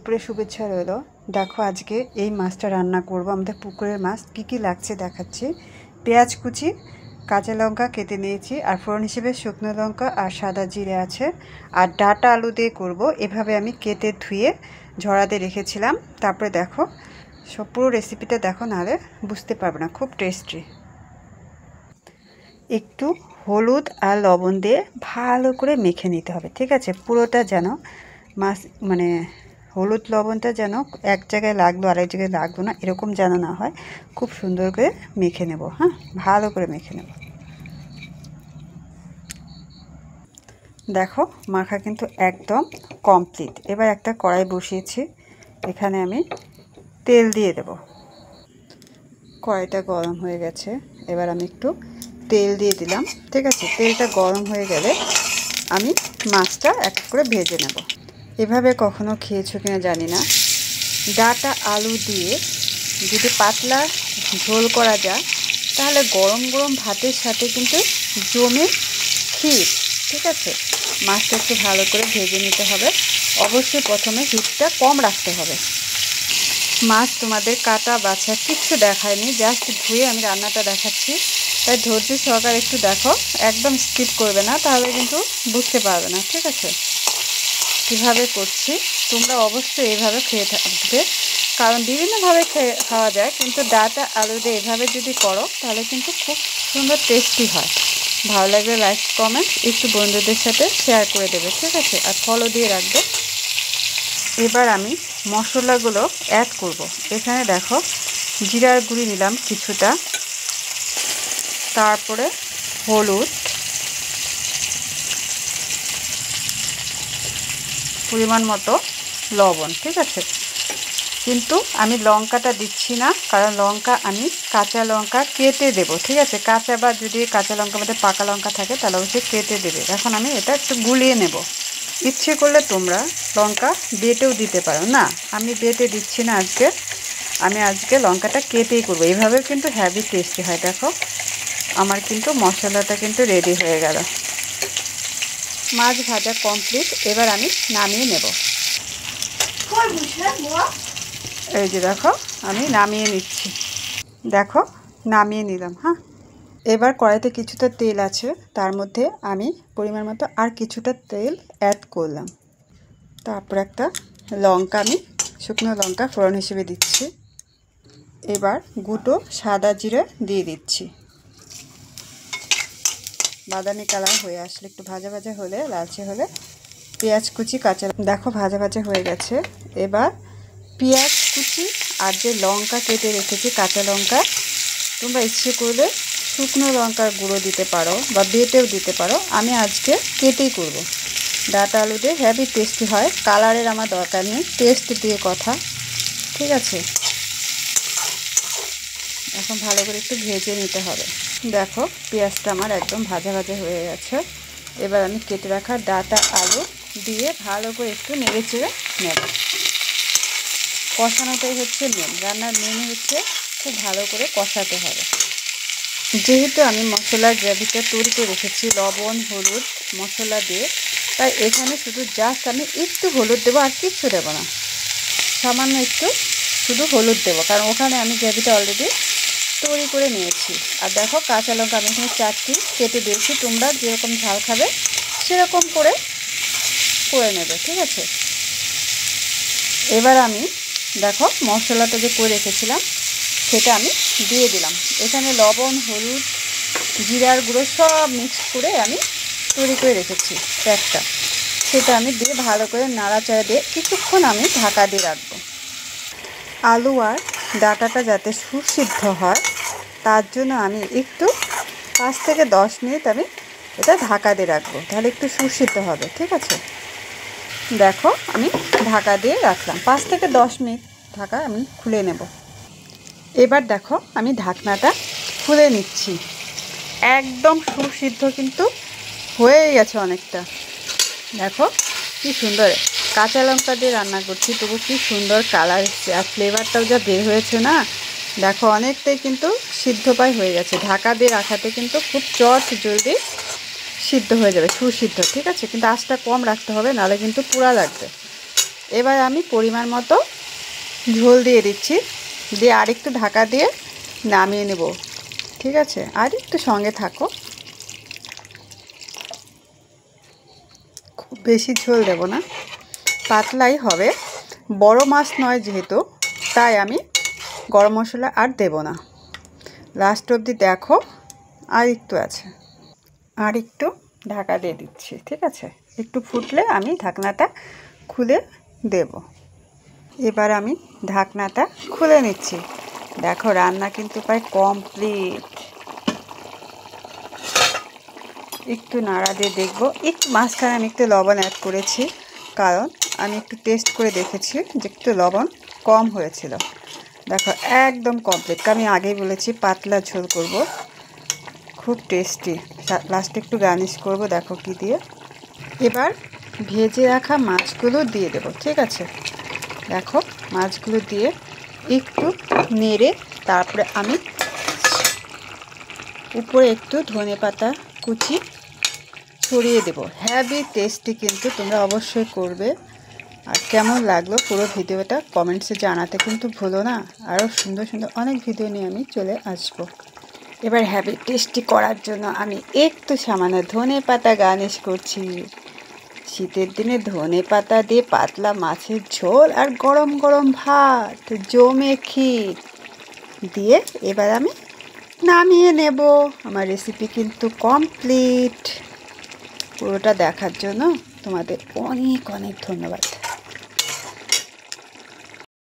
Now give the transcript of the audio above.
পুকুরে শুভেচ্ছা রইল। দেখো আজকে এই মাছটা রান্না করব। আমাদের পুকুরের মাছ কি কি লাগছে দেখাচ্ছি। পেঁয়াজ কুচি, কাঁচা লঙ্কা কেটে নিয়েছি, আর ফোড়ন হিসেবে শুকনো লঙ্কা আর সাদা জিরে আছে, আর ডাটা আলু দিয়ে করব। এভাবে আমি কেটে ধুয়ে ঝরাতে রেখেছিলাম। তারপরে দেখো সব পুরো রেসিপিটা দেখো, নাহলে বুঝতে পারবে না। খুব টেস্টি। একটু হলুদ আর লবণ দিয়ে ভালো করে মেখে নিতে হবে, ঠিক আছে? পুরোটা যেন মাছ মানে হলুদ লবণটা যেন এক জায়গায় লাগলো আর এক জায়গায় লাগলো না, এরকম যেন না হয়। খুব সুন্দর করে মেখে নেব। হ্যাঁ, ভালো করে মেখে নেব। দেখো মাখা কিন্তু একদম কমপ্লিট। এবার একটা কড়াই বসিয়েছি, এখানে আমি তেল দিয়ে দেব। কড়াইটা গরম হয়ে গেছে, এবার আমি একটু তেল দিয়ে দিলাম, ঠিক আছে? তেলটা গরম হয়ে গেলে আমি মাছটা এক করে ভেজে নেব। এভাবে কখনো খেয়েছো কিনা জানি না, ডাটা আলু দিয়ে যদি পাতলা ঝোল করা যায় তাহলে গরম গরম ভাতের সাথে কিন্তু জমে ক্ষীর, ঠিক আছে? মাছটা একটু ভালো করে ভেজে নিতে হবে। অবশ্যই প্রথমে হিটটা কম রাখতে হবে। মাছ তোমাদের কাটা বাছা কিচ্ছু দেখায়নি, জাস্ট ধুয়ে আমি রান্নাটা দেখাচ্ছি, তাই ধৈর্য সহকারে একটু দেখো। একদম স্কিপ করবে না, তাহলে কিন্তু বুঝতে পারবে না, ঠিক আছে? কীভাবে করছি তোমরা অবশ্যই এইভাবে খেয়ে থাকবে, কারণ বিভিন্নভাবে খাওয়া যায়, কিন্তু ডাটা আলু দিয়ে এভাবে যদি করো তাহলে কিন্তু খুব সুন্দর টেস্টি হয়। ভালো লাগলে লাইক কমেন্ট একটু বন্ধুদের সাথে শেয়ার করে দেবে, ঠিক আছে? আর ফলো দিয়ে রাখবে। এবার আমি মশলাগুলো অ্যাড করব। এখানে দেখো জিরার গুঁড়ি নিলাম কিছুটা, তারপরে হলুদ, পরিমাণ মতো লবণ, ঠিক আছে? কিন্তু আমি লঙ্কাটা দিচ্ছি না, কারণ লঙ্কা আমি কাঁচা লঙ্কা কেটে দেব, ঠিক আছে? কাঁচা বা যদি কাঁচা লঙ্কার মধ্যে পাকা লঙ্কা থাকে তাহলে অবশ্যই কেটে দেবে। এখন আমি এটা একটু গুলিয়ে নেব। ইচ্ছে করলে তোমরা লঙ্কা বেটেও দিতে পারো। না, আমি বেটে দিচ্ছি না আজকে, আমি আজকে লঙ্কাটা কেটেই করবো। এইভাবেও কিন্তু হেভি টেস্টি হয়। দেখো আমার কিন্তু মশলাটা কিন্তু রেডি হয়ে গেল। মাছ ভাজা কমপ্লিট, এবার আমি নামিয়ে নেব। এই যে দেখো আমি নামিয়ে নিচ্ছি। দেখো নামিয়ে নিলাম। হ্যাঁ, এবার কড়াইতে কিছুটা তেল আছে, তার মধ্যে আমি পরিমাণ মতো আর কিছুটা তেল অ্যাড করলাম। তারপর একটা লঙ্কা, আমি শুকনো লঙ্কা ফোড়ন হিসেবে দিচ্ছি। এবার গুঁটো সাদা জিরে দিয়ে দিচ্ছি। বাদামি কালার হয়ে আসলে, একটু ভাজা ভাজা হলে, লালচে হলে পেঁয়াজ কুচি, কাঁচা দেখো ভাজা ভাজা হয়ে গেছে। এবার পেঁয়াজ কুচি আর যে লঙ্কা কেটে রেখেছি কাঁচা লঙ্কা, তোমরা ইচ্ছে করলে শুকনো লঙ্কার গুঁড়ো দিতে পারো বা বেটেও দিতে পারো। আমি আজকে কেটেই করব। ডাটা আলু দিয়ে হেভি টেস্টি হয়। কালারের আমার দরকার নেই, টেস্ট দিয়ে কথা, ঠিক আছে? এখন ভালো করে একটু ভেজে নিতে হবে। দেখো পেঁয়াজটা আমার একদম ভাজা ভাজা হয়ে গেছে। এবার আমি কেটে রাখা ডাটা আলু দিয়ে ভালো করে একটু নেড়ে চেড়ে নেব। কষানোটাই হচ্ছে মেন, রান্নার মেন হচ্ছে খুব ভালো করে কষাতে হবে। যেহেতু আমি মশলার গ্রেভিটা তৈরি করে রেখেছি লবণ হলুদ মশলা দিয়ে, তাই এখানে শুধু জাস্ট আমি একটু হলুদ দেবো, আর কিচ্ছু দেবো না। সামান্য একটু শুধু হলুদ দেবো, কারণ ওখানে আমি গ্রেভিটা অলরেডি তৈরি করে নিয়েছি। আর দেখো কাঁচা লঙ্কা আমি এখানে 4টি কেটে দিয়েছি। তোমরা যেরকম ঝাল খাবে সেরকম করে নেবে, ঠিক আছে? এবার আমি দেখো মশলাটা যে করে রেখেছিলাম সেটা আমি দিয়ে দিলাম। এখানে লবণ হলুদ জিরার গুঁড়ো সব মিক্স করে আমি তৈরি করে রেখেছি প্যাকটা, সেটা আমি দিয়ে ভালো করে নাড়াচাড়া দিয়ে কিছুক্ষণ আমি ঢাকা দিয়ে রাখবো। আলু আর ডাটাটা যাতে সুসিদ্ধ হয় তার জন্য আমি একটু 5 থেকে 10 মিনিট আমি এটা ঢাকা দিয়ে রাখবো, তাহলে একটু সুসিদ্ধ হবে, ঠিক আছে? দেখো আমি ঢাকা দিয়ে রাখলাম 5 থেকে 10 মিনিট, ঢাকা আমি খুলে নেব। এবার দেখো আমি ঢাকনাটা খুলে নিচ্ছি। একদম সুসিদ্ধ কিন্তু হয়ে গেছে অনেকটা। দেখো কি সুন্দর, কাঁচা লঙ্কা দিয়ে রান্না করছি তবু কি সুন্দর কালার এসছে, আর ফ্লেভারটাও যা বের হয়েছে না। দেখো অনেকটাই কিন্তু সিদ্ধ প্রায় হয়ে গেছে। ঢাকা দিয়ে রাখাতে কিন্তু খুব চট জলদি সিদ্ধ হয়ে যাবে, সুসিদ্ধ, ঠিক আছে? কিন্তু আঁচটা কম রাখতে হবে, নাহলে কিন্তু পুড়া লাগবে। এবার আমি পরিমাণ মতো ঝোল দিয়ে দিচ্ছি, দিয়ে আরেকটু ঢাকা দিয়ে নামিয়ে নেব। ঠিক আছে, আর একটু সঙ্গে থাকো। খুব বেশি ঝোল দেব না, পাতলাই হবে। বড় মাছ নয় যেহেতু, তাই আমি গরম মশলা আর দেব না। লাস্ট অবধি দেখো, আর একটু আছে, আর একটু ঢাকা দিয়ে দিচ্ছি। ঠিক আছে, একটু ফুটলে আমি ঢাকনাটা খুলে দেব। এবার আমি ঢাকনাটা খুলে নিচ্ছি। দেখো রান্না কিন্তু প্রায় কমপ্লিট। একটু নাড়া দিয়ে দেখবো। একটু মাঝখানে আমি একটু লবণ অ্যাড করেছি, কারণ আমি একটু টেস্ট করে দেখেছি যে একটু লবণ কম হয়েছিল। দেখো একদম কমপ্লিট। আমি আগেই বলেছি পাতলা ঝোল করব, খুব টেস্টি। লাস্টে একটু গার্নিশ করব, দেখো কি দিয়ে। এবার ভেজে রাখা মাছগুলো দিয়ে দেব। ঠিক আছে, দেখো মাছগুলো দিয়ে একটু নেড়ে তারপরে আমি উপরে একটু ধনেপাতা কুচি ছড়িয়ে দেব। হেভি টেস্টি, কিন্তু তোমরা অবশ্যই করবে। আর কেমন লাগলো পুরো ভিডিওটা কমেন্টসে জানাতে কিন্তু ভুলো না। আরও সুন্দর সুন্দর অনেক ভিডিও নিয়ে আমি চলে আসব। এবার হেভি টেস্টি করার জন্য আমি একটু সামান্য ধনেপাতা গার্নিশ করছি। শীতের দিনে ধনেপাতা দিয়ে পাতলা মাছের ঝোল আর গরম গরম ভাত, জমে ক্ষীর দিয়ে এবার আমি নামিয়ে নেব। আমার রেসিপি কিন্তু কমপ্লিট। পুরোটা দেখার জন্য তোমাদের অনেক অনেক ধন্যবাদ।